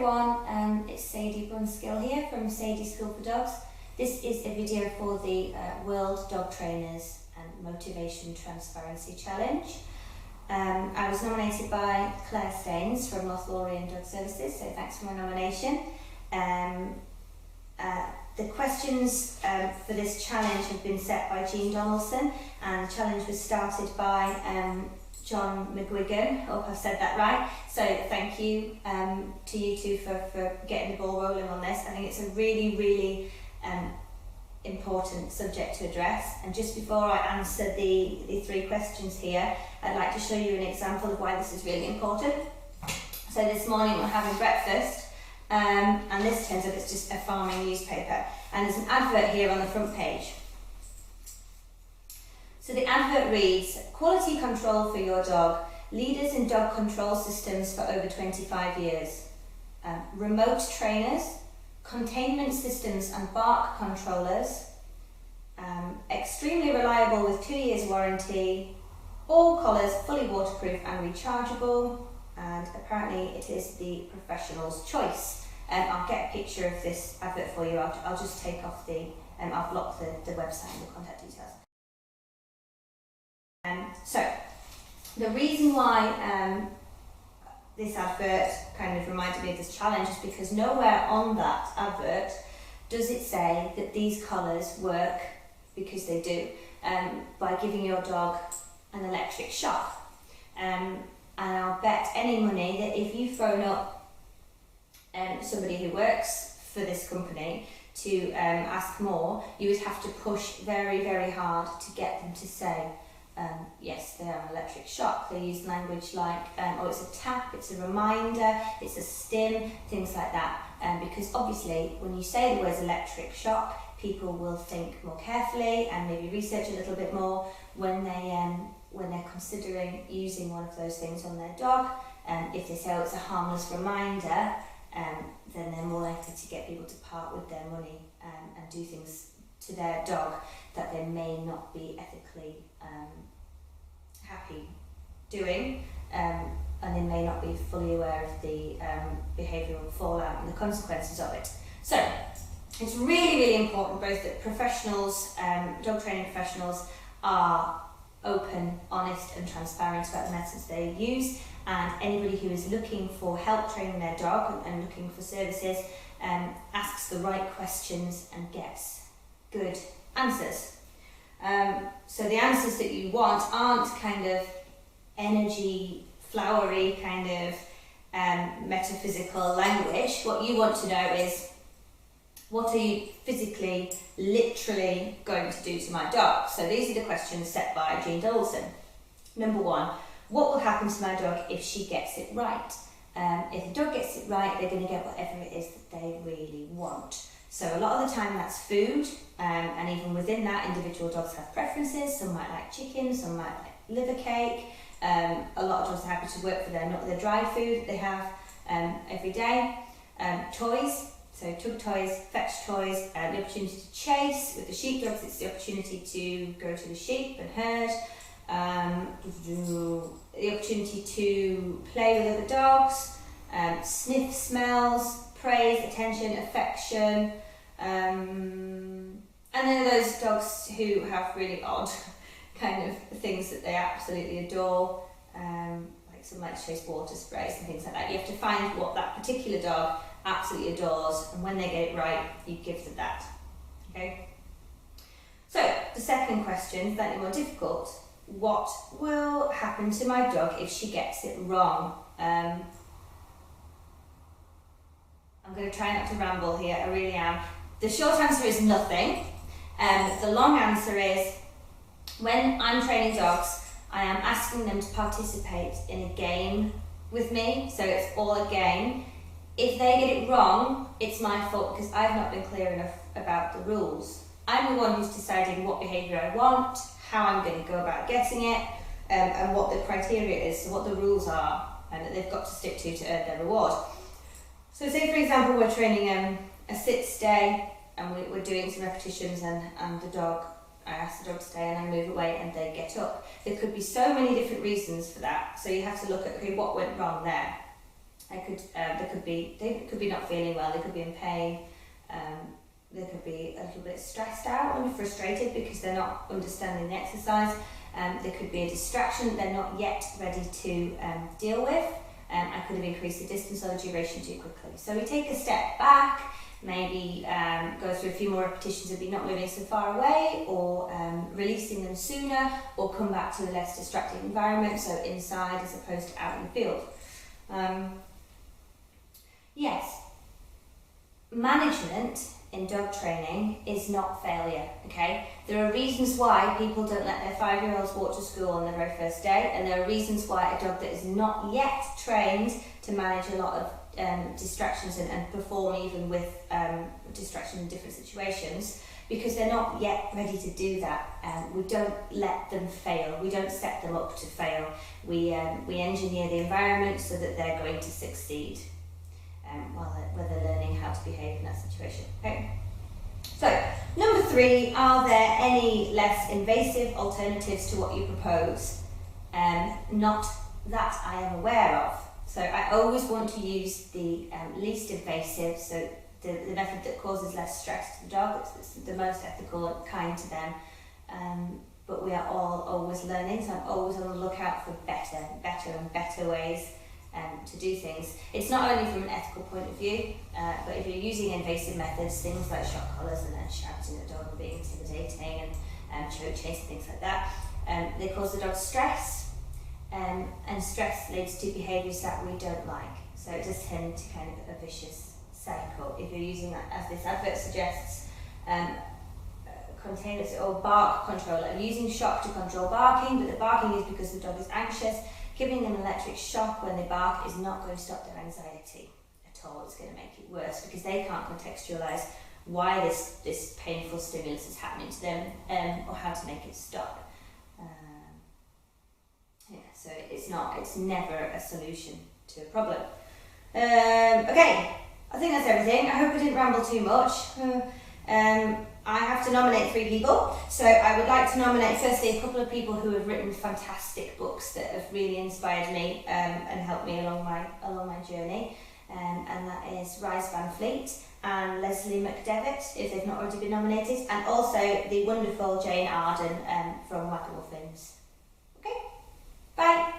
everyone, it's Sadie Brunskill here from Sadie School for Dogs. This is a video for the World Dog Trainers and Motivation Transparency Challenge. I was nominated by Claire Staines from North Lothian Dog Services, so thanks for my nomination. The questions for this challenge have been set by Jean Donaldson, and the challenge was started by John McGuigan. I hope I've said that right. So thank you to you two for getting the ball rolling on this. I think it's a really important subject to address. And just before I answer the three questions here, I'd like to show you an example of why this is really important. So this morning we're having breakfast, and this turns up, it's just a farming newspaper, and there's an advert here on the front page. So the advert reads, quality control for your dog, leaders in dog control systems for over 25 years, remote trainers, containment systems and bark controllers, extremely reliable with 2 years warranty, all collars fully waterproof and rechargeable, and apparently it is the professional's choice. I'll get a picture of this advert for you. I'll just take off I'll block the website and the contact details. So the reason why this advert kind of reminded me of this challenge is because nowhere on that advert does it say that these collars work, because they do, by giving your dog an electric shock. And I'll bet any money that if you've thrown up somebody who works for this company to ask more, you would have to push very hard to get them to say, yes, they are an electric shock. They use language like, oh, it's a tap, it's a reminder, it's a stim, things like that. Because obviously, when you say the words electric shock, people will think more carefully and maybe research a little bit more when they're considering using one of those things on their dog. If they say, oh, it's a harmless reminder, then they're more likely to get people to part with their money and do things to their dog that they may not be ethically happy doing, and they may not be fully aware of the behavioural fallout and the consequences of it. So it's really important both that professionals, dog training professionals, are open, honest and transparent about the methods they use, and anybody who is looking for help training their dog and looking for services asks the right questions and gets good answers. So the answers that you want aren't kind of energy, flowery kind of metaphysical language. What you want to know is, what are you physically, literally going to do to my dog? So these are the questions set by Jean Donaldson. Number one, what will happen to my dog if she gets it right? If the dog gets it right, they're going to get whatever it is that they really want. So a lot of the time that's food, and even within that, individual dogs have preferences. Some might like chicken, some might like liver cake. A lot of dogs are happy to work for their dry food that they have every day. Toys, so tug toys, fetch toys, the opportunity to chase. With the sheepdogs, it's the opportunity to go to the sheep and herd. The opportunity to play with other dogs, sniff smells, praise, attention, affection, and then those dogs who have really odd kind of things that they absolutely adore, like some like to chase water sprays and things like that. You have to find what that particular dog absolutely adores, and when they get it right, you give them that. Okay. So the second question, slightly more difficult. What will happen to my dog if she gets it wrong? I'm going to try not to ramble here, I really am. The short answer is nothing. The long answer is, when I'm training dogs, I am asking them to participate in a game with me, so it's all a game. If they get it wrong, it's my fault because I've not been clear enough about the rules. I'm the one who's deciding what behaviour I want, how I'm going to go about getting it, and what the criteria is, so what the rules are, and that they've got to stick to earn their reward. So say for example we're training a sit stay, and we're doing some repetitions, and I ask the dog to stay and I move away and they get up. There could be so many different reasons for that, so you have to look at, okay, what went wrong there. They could be not feeling well. They could be in pain. They could be a little bit stressed out and frustrated because they're not understanding the exercise. There could be a distraction that they're not yet ready to deal with. I could have increased the distance or the duration too quickly. So we take a step back, maybe go through a few more repetitions of not moving so far away, or releasing them sooner, or come back to a less distracting environment, so inside as opposed to out in the field. Yes, management in dog training is not failure, okay? There are reasons why people don't let their 5-year-olds walk to school on the very first day, and there are reasons why a dog that is not yet trained to manage a lot of distractions and perform even with distraction in different situations, because they're not yet ready to do that. We don't let them fail. We don't set them up to fail. We engineer the environment so that they're going to succeed while they're learning how to behave in that situation. Okay. So, number 3, are there any less invasive alternatives to what you propose? Not that I am aware of. So I always want to use the least invasive, so the method that causes less stress to the dog. It's the most ethical and kind to them. But we are all always learning, so I'm always on the lookout for better ways to do things. It's not only from an ethical point of view, but if you're using invasive methods, things like shock collars and shouting at the dog and being intimidating and choke chase and things like that, they cause the dog stress, and stress leads to behaviours that we don't like. So it does tend to kind of a vicious cycle. If you're using that, as this advert suggests, containers or bark control, like using shock to control barking, but the barking is because the dog is anxious. Giving them electric shock when they bark is not going to stop their anxiety at all. It's going to make it worse because they can't contextualise why this painful stimulus is happening to them, or how to make it stop. So it's never a solution to a problem. Okay, I think that's everything. I hope I didn't ramble too much. I have to nominate 3 people, so I would like to nominate firstly a couple of people who have written fantastic books that have really inspired me and helped me along my journey, and that is Rise Van Fleet and Leslie McDevitt, if they've not already been nominated, and also the wonderful Jane Arden from Waggle Fins. Okay, bye.